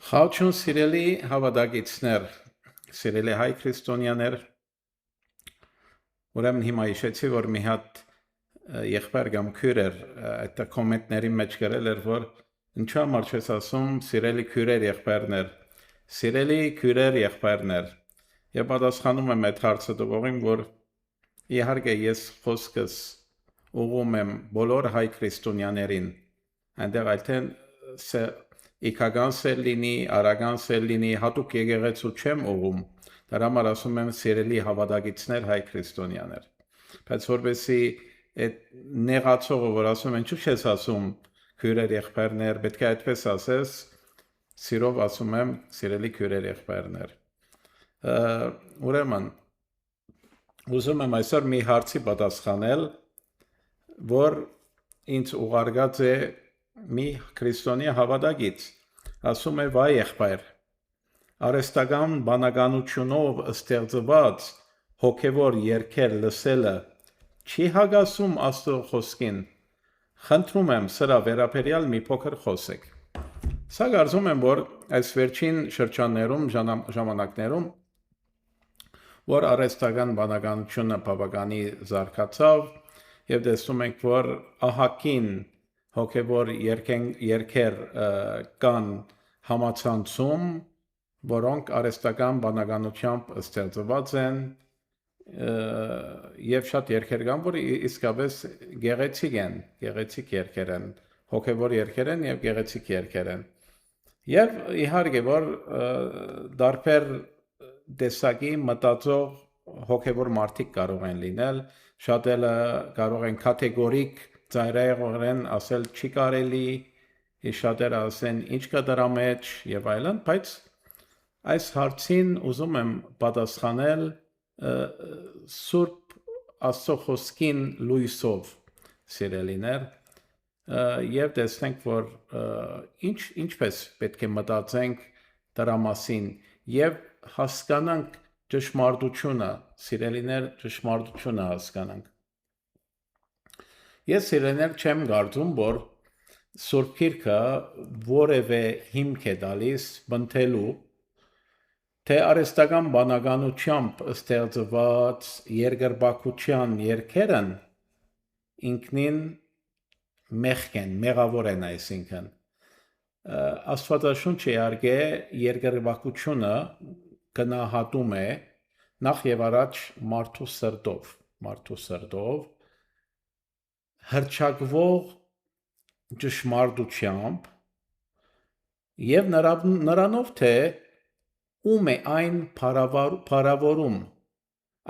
Խաղաղություն սիրելի հավատագիցներ, սիրելի հայ քրիստոնյաներ, ուրեմն հիմա հիշեցի, որ մի հատ եղբայր կամ քույր էր այդ կոմենտների մեջ գրել էր, որ ինչու համար չես ասում սիրելի քույրեր եղբայրներ, սիրելի քույրեր եղբայրներ, եւ պատասխանում եմ այդ հարցը տվողին, որ իհարկե ես խոսքս ուղղում եմ բոլոր հայ քրիստոնյաներին, այնտեղ այլթեն Իքական սել լինի, արական սել լինի, հատուկ եկեղեցու չեմ ուղում, դրա համար ասում եմ սիրելի հավատագիցներ հայ քրիստոնյաներ, բայց որպեսի այդ նեղացողը, որ ասում են, ինչու չես ասում քույրեր եղբայրներ, պետք է այդպես ասես, սիրով ասում եմ սիրելի քույրեր եղբայրներ, ուրեմն, ուզում եմ այսօր մի հարցի պատասխանել, որ ինձ ուղարկած է մի քրիստոնյա հավատագիծ, ասում է վայ եղբայր, արհեստական բանականությունով ստեղծված հոգևոր երգեր լսելը չի հագասում Աստծո խոսքին, խնդրում եմ սրա վերաբերյալ մի փոքր խոսեք։ Սա կարծում եմ, որ այս վերջին շրջաններում, ժամանակներում, որ արհեստական բանականությունը բավականի զարգացավ եւ տեսնում ենք, որ ահագին հոգևոր երգեր կան համացանցում, որոնք արհեստական բանականությամբ ստեղծված են եւ շատ երգեր կան, որ իսկապես գեղեցիկ են, գեղեցիկ երգեր են, հոգևոր երգեր են եւ գեղեցիկ երգեր են։ Եվ իհարկե որ դարբեր տեսակի մտածող հոգևոր մարդիկ կարող են լինել, շատերը կարող են կատեգորիկ ծայրահեղորեն ասել չի կարելի, շատերը ասեն ինչ կա դրա մեջ եւ այլն, բայց այս հարցին ուզում եմ պատասխանել Սուրբ Աստծո խոսքին լույսով, սիրելիներ, եւ տեսնենք, որ ինչպես պետք է մտածենք դրա մասին եւ հասկանանք ճշմարտությունը, սիրելիներ, ճշմարտությունը հասկանանք։ Ես սիրելիներ չեմ կարծում, որ Սուրբ Գիրքը որևէ հիմք է տալիս բնթելու, թե արհեստական բանականությամբ ստեղծված երկրպագության երգերն ինքնին մեղք են, մեղավոր են այսինքն։ Աստվածաշունչը իհարկե երկրպագությունը գնահատում է նախ եւ առաջ մարդու սրտով, հրճակվող ճշմարտությամբ եւ նրանով թե ում է այն փառավորում,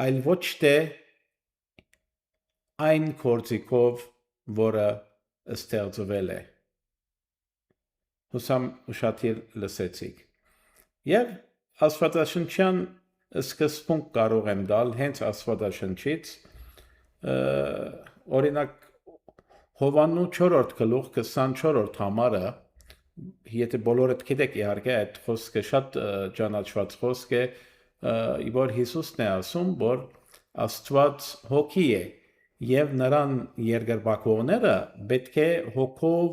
այլ ոչ թե այն գործիքով, որը ստեղծվել է։ Հուսամ ուշադիր լսեցիք։ Եվ աստվածաշնչյան սկզբունք կարող եմ տալ հենց աստվածաշնչից, օրինակ Հովաննու 4-րդ գլուխ 24-րդ համարը, եթե բոլորդ գիտեք իհարկե այդ խոսքը շատ ճանաչված խոսք է, որ Հիսուսն է ասում, որ Աստված հոգի է եւ նրան երկրպագողները պետք է հոգով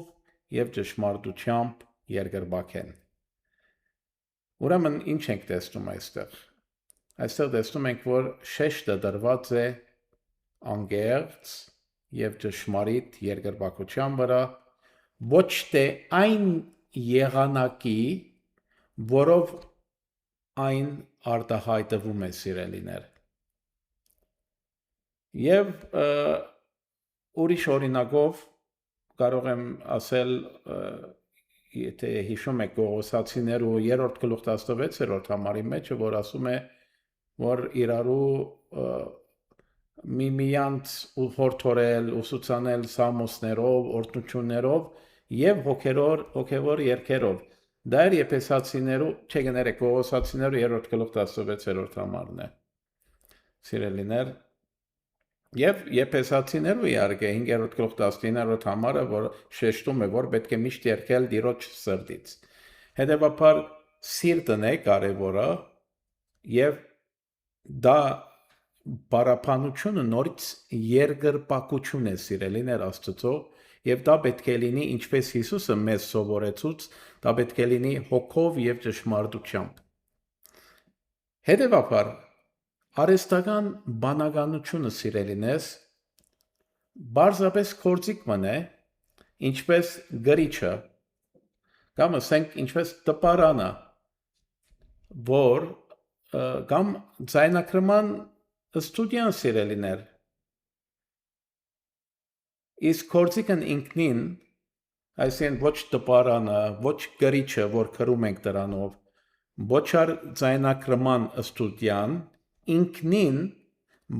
եւ ճշմարտությամբ երկրպագեն։ Ուրեմն ինչ ենք տեսնում այստեղ։ Այստեղ տեսնում ենք, որ շեշտը դրված է անկեղծ եւ ճշմարիտ երկրպագության վրա, ոչ թե այն եղանակի, որով այն արտահայտվում է սիրելիներ։ Եվ ուրիշ օրինակով կարող եմ ասել, եթե հիշում եք Կողոսացիներու 3-րդ գլուխ 16-րդ համարի մեջ, որ ասում է, որ իրարու միմյանց հորդորել, ուսուցանել սամոսներով, օրհնություններով եւ հոգևոր երգերով։ Դա էր Եփեսացիներու, չգներեք, Կողոսացիներու 3-րդ գլուխ 16-րդ համարն է։ Սիրելիներ, եւ Եփեսացիներու իհարկե 5-րդ գլուխ 19-րդ համարը, որ շեշտում է, որ պետք է միշտ երգել Տիրոջ սրտից։ Հետևաբար սիրտն է կարևորը եւ դա պարապանությունը նորից երկրպագություն է սիրելիներ Աստծո եւ դա պետք է լինի ինչպես Հիսուսը մեզ սովորեցուց, դա պետք է լինի հոգով եւ ճշմարտությամբ։ Հետևաբար արհեստական բանականությունը սիրելինես բարձրապես կորցիկ մնե ինչպես գրիչը կամ ասենք ինչպես տպարանը որ կամ ձայնագրման ստուդիան սիրելիներ իսկ կորցիկն ինքնին այսինքն ոչ տպարանը ոչ գրիչը որ կրում ենք դրանով ոչ არ ձայնագրման ստուդիան ինքնին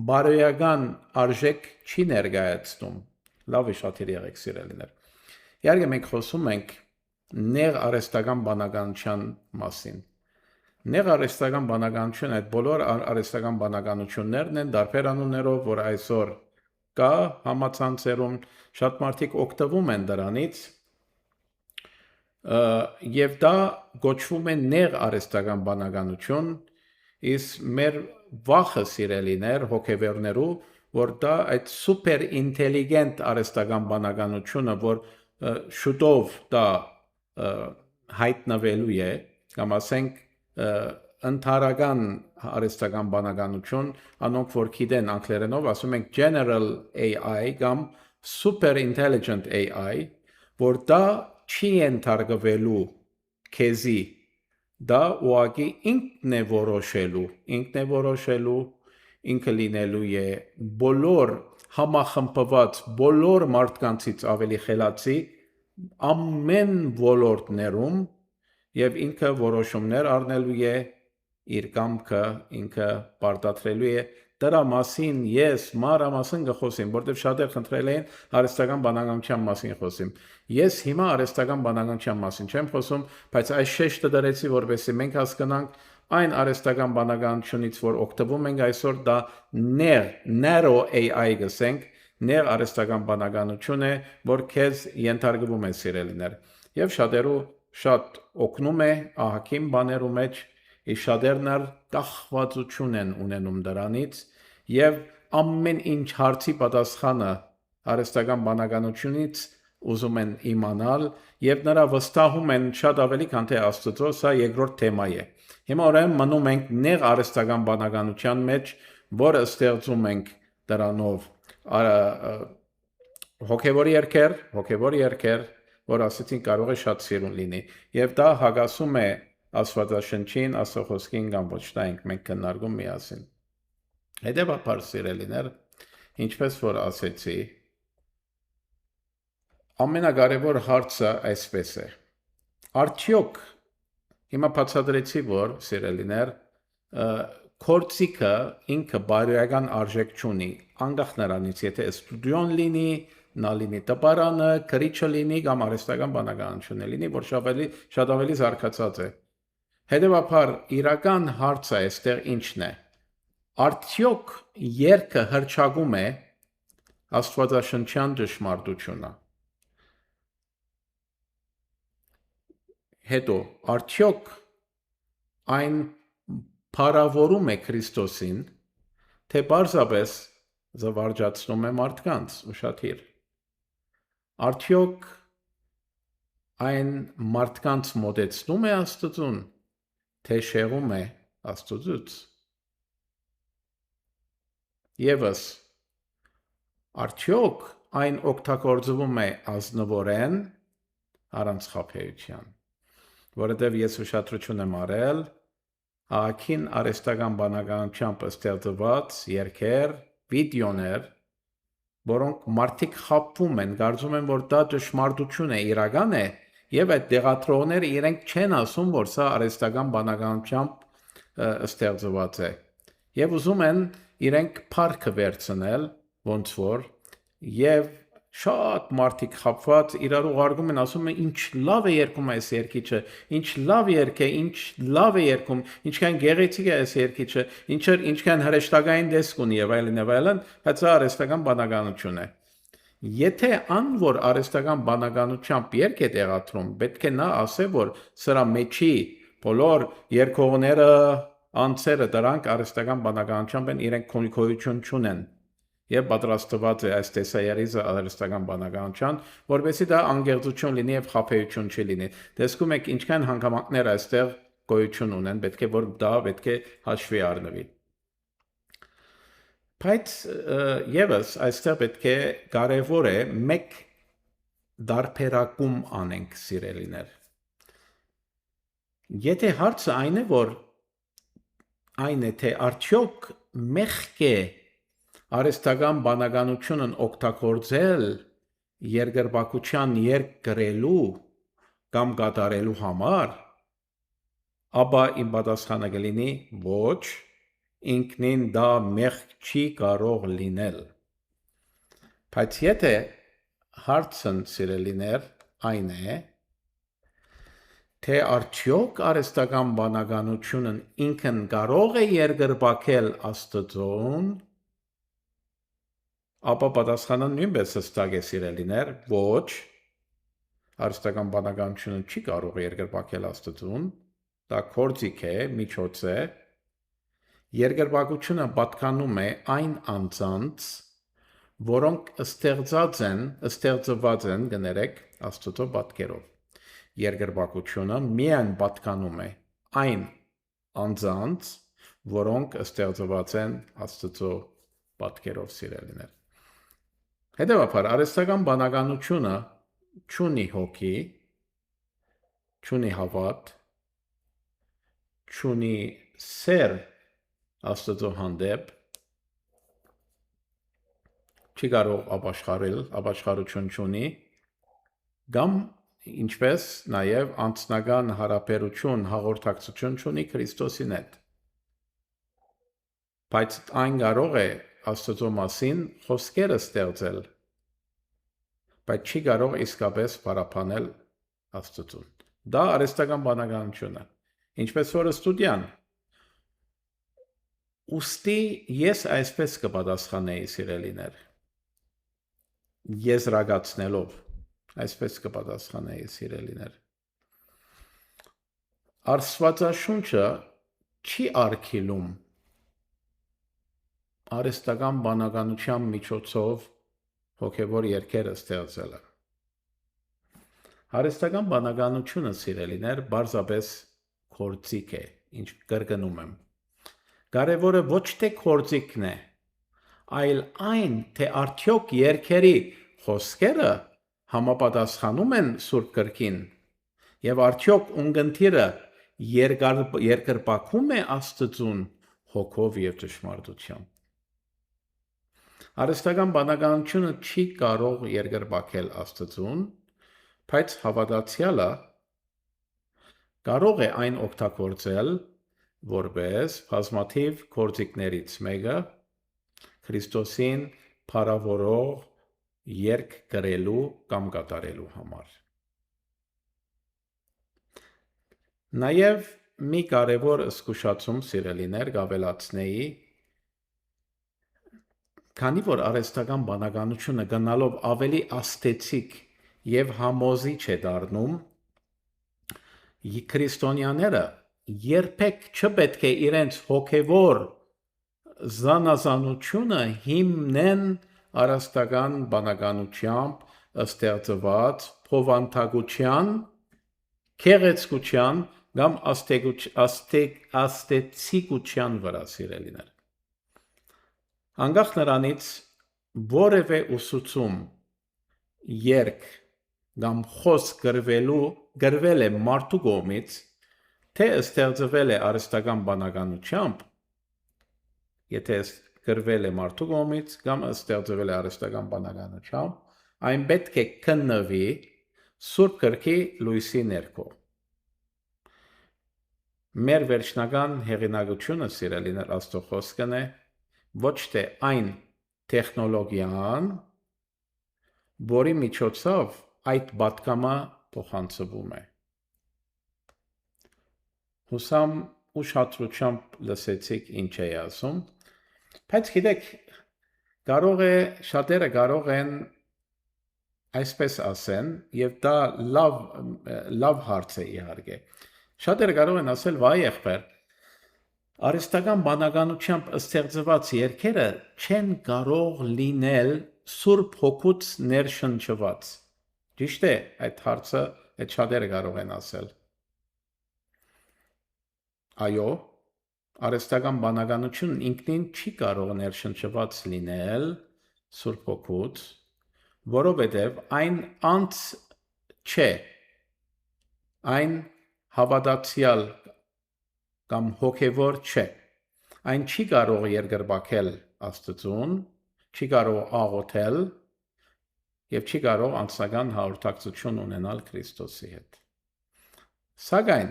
բարոյական արժեք չի ներկայացնում լավ է շատ եղեք սիրելիներ իհարկե մենք խոսում ենք նեղ արհեստական բանականության մասին նեղ արհեստական բանականությունը այդ բոլոր արհեստական բանականություններն են դարբեր անուններով որ այսօր կա համացանցերում շատ մարդիկ օգտվում են դրանից եւ դա գոչվում է նեղ արհեստական բանականություն իսկ մեր վախը սիրելիներ հոգեվերներու որ դա այդ սուպեր ինտելիգենտ արհեստական բանականությունը որ շուտով դա հայտնվելու է կամ ասենք ընդհանրական արհեստական բանականություն անոնք որ գիտեն անգլերենով ասում ենք general AI կամ super intelligent AI որ դա չի ենթարկվելու քեզի դա ուղղակի ինքն է որոշելու ինքը լինելու է բոլոր համախմբված բոլոր մարդկանցից ավելի խելացի ամեն ոլորտներում եւ ինքը որոշումներ առնելու է իր կամքը ինքը պարտադրելու է դրա մասին ես մանրամասն կխոսեմ որտեղ շատեր խնդրել են արհեստական բանականության մասին խոսեմ ես հիմա արհեստական բանականության մասին չեմ խոսում բայց այս շեշտը դրեցի որովհետեւ մենք հասկանանք այն արհեստական բանականությունից որ օգտվում ենք այսօր դա narrow AI գսենք նեղ արհեստական բանականություն է որ քեզ ենթարկվում է սիրելիներ եւ շատերու շատ օգնում է ահագին բաներու մեջ իսկ շատերն կախվածություն են ունենում դրանից եւ ամեն ինչ հարցի պատասխանը արհեստական բանականությունից ուզում են իմանալ եւ նրա վստահում են շատ ավելի քան թե Աստծո սա երկրորդ թեմա է հիմա ուրեմն մնում ենք նեղ արհեստական բանականության մեջ որը ստեղծում ենք դրանով հոգեվոր երկեր որ ասեցին կարող է շատ սիրուն լինի եւ դա հագասում է Աստվածաշնչին, Աստծոխոսքին կամ ոչ դա մենք քննարկում միասին։ Հետևաբար սիրելիներ, ինչպես որ ասեցի, ամենակարևոր հարցը այսպես է։ Արդյոք հիմա բացատրեցի որ սիրելիներ, կորցիկը ինքը բարոյական արժեք չունի, անկախ նրանից, եթե ստուդիոն լինի, նա լինի տպարանը, քրիչը լինի կամ արհեստական բանականություն լինի, որ շատ ավելի զարգացած է։ Հետևաբար իրական հարցը այստեղ ինչն է։ Արդյոք երգը հռչակում է աստվածաշնչյան ճշմարտությունը։ Հետո արդյոք այն փառավորում է Քրիստոսին, թե պարզապես զվարճացնում է մարդկանց ուշադիր։ Արդյոք այն մարդկանց մոտեցնում է Աստծուն, թե շեղում է Աստծուց։ Եվս արդյոք այն օգտագործվում է ազնվորեն առանց խաբեության, որովհետև ես ուշադրություն եմ արել ահագին արհեստական բանականությամբ ստեղծված երգեր, վիդեոներ, որոնք մարդիկ խաբվում են, կարծում են, որ դա ճշմարտություն է, իրական է, եւ այդ դեղատրողները իրենք չեն ասում, որ սա արհեստական բանականությամբ ստեղծված է։ Եվ ուզում են իրենք փառքը վերցնել, ոնց որ, եւ շատ մարդիկ խաբված իրար ուղարկում են, ասում են ինչ լավ է երգում այս երգիչը, ինչ լավ երգ է, ինչ լավ է երգում, ինչքան գեղեցիկ է այս երգիչը, ինչքան հրեշտակային տեսք ունի եւ այլն, բայց սա արհեստական բանականություն է։ Եթե անոր արհեստական բանականությամբ երգ է տեղադրում, պետք է նա ասե, որ սրա մեջի բոլոր երգողները, անձերը դրանք արհեստական բանականությամբ են իրենք գոյություն չունեն։ եւ պատրաստված է այս տեսայարիզը արհեստական բանականության, որովհետեւ դա անգեղծություն լինի եւ խափեություն չի լինի։ Տեսնում եք ինչքան հանգամանքներ այստեղ գոյություն ունեն, պետք է որ դա պետք է հաշվի առնվի։ Բայց եւս այստեղ պետք է կարևոր է մեկ դարբերակում անենք սիրելիներ։ Եթե հարցը այն է, թե արդյոք մեղք է արհեստական բանականությունն օգտագործել երկրպագության երկ գրելու կամ կատարելու համար, ապա իմ պատասխանը կլինի ոչ, ինքնին դա մեղք չի կարող լինել։ Բայց եթե հարցն սիրելիներ այն է, թե արդյոք արհեստական բանականությունն ինքն կարող է երկրպագել Աստծուն, ապա պատասխանը նույնպես հստակ է սիրելիներ, ոչ, արհեստական բանականությունը չի կարող երկրպագել Աստծուն, դա գործիք է, միջոց է, երկրպագությունը պատկանում է այն անձանց, որոնք ստեղծված են գներեք Աստծո պատկերով։ Երկրպագությունը միայն պատկանում է այն անձանց, որոնք ստեղծված են Աստծո պատկերով սիրելիներ։ Հետևաբար արհեստական բանականությունը չունի հոգի, չունի հավատ, չունի սեր Աստծո հանդեպ, չի կարող ապաշխարություն չունի, կամ ինչպես նաև անձնական հարաբերություն, հաղորդակցություն չունի Քրիստոսին հետ։ Բայց այն կարող է Աստծո մասին խոսքերը ստեղծել, բայց չի կարող իսկապես պարապանել Աստծուն։ Դա արհեստական բանականություն է, ինչպես որ ստուդիան։ Ուստի ես այսպես կպատասխանեի սիրելիներ, եզրակացնելով, այսպես կպատասխանեի սիրելիներ։ Աստվածաշունչը չի արգելում արհեստական բանականության միջոցով հոգևոր երգերը ստեղծելը։ Արհեստական բանականությունը սիրելիներ պարզապես գործիք է, ինչ կրկնում եմ։ Կարևորը ոչ թե գործիքն է, այլ այն, թե արդյոք երգերի խոսքերը համապատասխանում են Սուրբ Գրքին եւ արդյոք ունգընթիրը երկրպագում է Աստծուն հոգով եւ ճշմարտությամբ։ Արհեստական բանականությունը չի կարող երկրպագել Աստծուն, բայց հավատացյալը կարող է այն օգտագործել որպես բազմաթիվ գործիքներից մեկը Քրիստոսին փառավորող երգ գրելու կամ կատարելու համար։ Նաև մի կարևոր զգուշացում սիրելիներ կավելացնեի, քանի որ արհեստական բանականությունը գնալով ավելի աստեցիկ եւ համոզիչ է դառնում, քրիստոնյաները երբեք չպետք է իրենց հոգևոր զանազանությունը հիմնեն արհեստական բանականությամբ ստեղծված փոխանցության, քեղեցկության կամ աստեցիկության վրա սիրելիներ։ Անկախ նրանից որևէ ուսուցում երգ կամ խոսք գրվել է մարդու կողմից, թե ստեղծվել է արհեստական բանականությամբ, եթե գրվել է մարդու կողմից կամ ստեղծվել է արհեստական բանականությամբ, այն պետք է քննվի Սուրբ Գրքի լույսի ներքո։ Մեր վերջնական հեղինակությունը սիրելիներ Աստծո խոսքն է, ոչ թե այն տեխնոլոգիան, որի միջոցով այդ պատգամը փոխանցվում է։ Հուսամ ուշադրությամբ լսեցիք ինչ էի ասում, բայց գիտեք, շատերը կարող են այսպես ասեն, եւ դա լավ հարց է իհարկե։ Շատերը կարող են ասել, վայ եղբայր, Արհեստական բանականությամբ ստեղծված երգերը չեն կարող լինել Սուրբ Հոգուց ներշնչված։ Ճիշտ է, այդ հարցը այդ շատերը կարող են ասել։ Այո, արհեստական բանականությունն ինքնին չի կարող ներշնչված լինել Սուրբ Հոգուց, որովհետև այն անց չէ, այն հավատացյալ կամ հոգևոր չէ, այն չի կարող երկրպագել Աստծուն, չի կարող աղոթել և չի կարող անձնական հաղորդակցություն ունենալ Քրիստոսի հետ։ Սակայն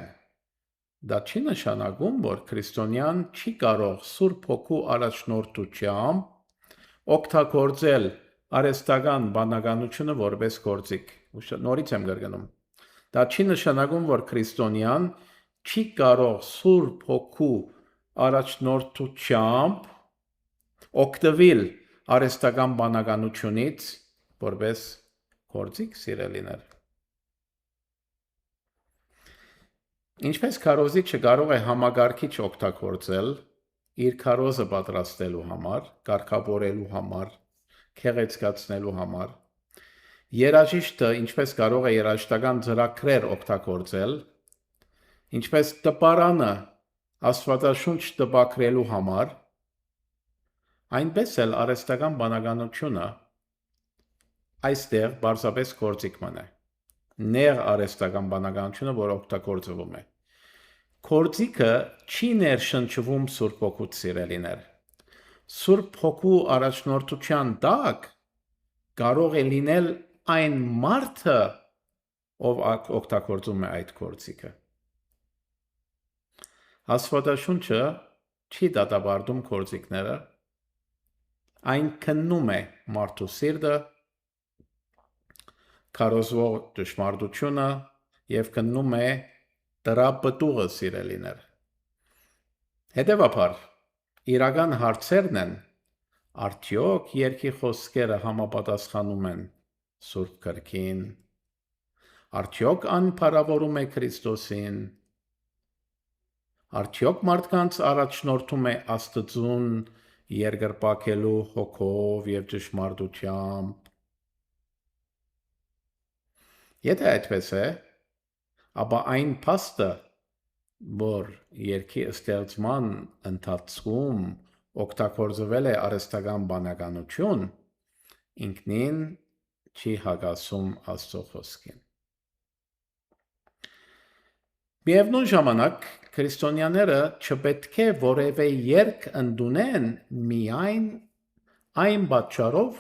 դա չի նշանակում, որ քրիստոնյան չի կարող Սուրբ Հոգու առաջնորդությամբ օգտագործել արհեստական բանականությունը որպես գործիք։ Նորից եմ կրկնում։ Դա չի նշանակում, որ քրիստոնյան չի կարող Սուրբ Հոգու առաջնորդությամբ օգտվել արհեստական բանականությունից որպես գործիք, սիրելիներ։ Ինչպես քարոզիչը կարող է համակարգիչ օգտագործել իր քարոզը պատրաստելու համար, կարգավորելու համար, գեղեցկացնելու համար, երաժիշտը ինչպես կարող է երաժշտական ծրագրեր օգտագործել, ինչպես տպարանը Աստվածաշունչ տպագրելու համար, այնպես էլ արհեստական բանականությունը այստեղ պարզապես գործիք մնա։ Նեղ արհեստական բանականությունը, որ օգտագործվում է։ Գործիքը չի ներշնչվում Սուրբ Հոգուց, սիրելիներ։ Սուրբ Հոգու առաջնորդության տակ կարող է լինել այն մարդը, ով օգտագործում է այդ գործիքը։ Աստվածաշունչը չի դատապարտում գործիքները, այն քննում է մարդու սիրտը, քարոզվող ճշմարտությունը և քննում է դրա պտուղը, սիրելիներ։ Հետևաբար, իրական հարցերն են, արդյոք երգի խոսքերը համապատասխանում են Սուրբ Գրքին, արդյոք անփարավորում է Քրիստոսին, արդյոք մարդկանց առաջնորդում է Աստծուն երկրպագելու հոգով և ճշմարտությամբ։ Եթե այդպես է, ապա այն փաստը, որ երգի ստեղծման ընթացքում օգտագործվել է արհեստական բանականություն, ինքնին չի հակասում Աստծո խոսքին։ Միևնույն ժամանակ, քրիստոնյաները չպետք է որևէ երգ ընդունեն միայն այն պատճառով,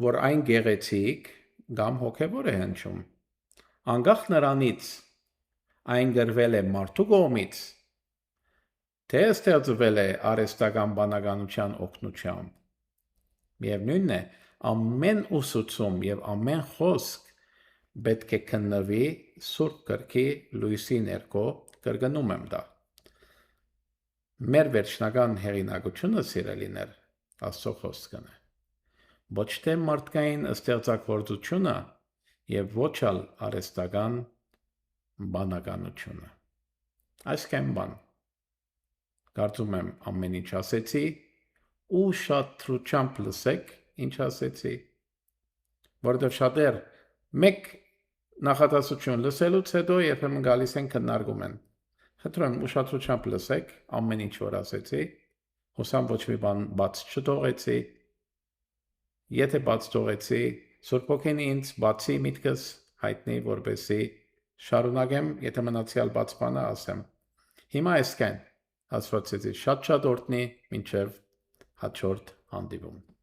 որ այն գեղեցիկ կամ հոգևոր է հնչում, անկախ նրանից այն գրվել է մարդու կողմից, թե ստեղծվել է արհեստական բանականության օգնությամբ։ Միևնույնն է, ամեն ուսուցում և ամեն խոսք պետք է քննվի Սուրբ Գրքի լույսի ներքո, կրկնում եմ դա։ Մեր վերջնական հեղինակությունը, սիրելիներ, Աստծո խոսքն է, ոչ թե մարդկային ստեղծագործությունը և ոչ էլ արհեստական բանականությունը։ Այսքան բան։ Կարծում եմ ամեն ինչ ասեցի ու շատ թրությամբ լսեք, ինչ ասեցի, որովհետև շատեր մեկ նախադասություն լսելուց հետո երբեմն գալիս են քննարկում են։ Խնդրում եմ ուշադրությամբ լսեք ամեն ինչ որ ասեցի, հուսամ ոչ մի բան բաց չթողեցի։ Եթե բաց թողեցի, Սուրբ Հոգին ինձ բացի միտքս հայտնի, որպեսզի շարունակեմ, եթե մնացյալ բաց բանը ասեմ։ Հիմա այսքան, Աստված ձեզ շատ օրհնի, մինչև հաջորդ հանդիպում։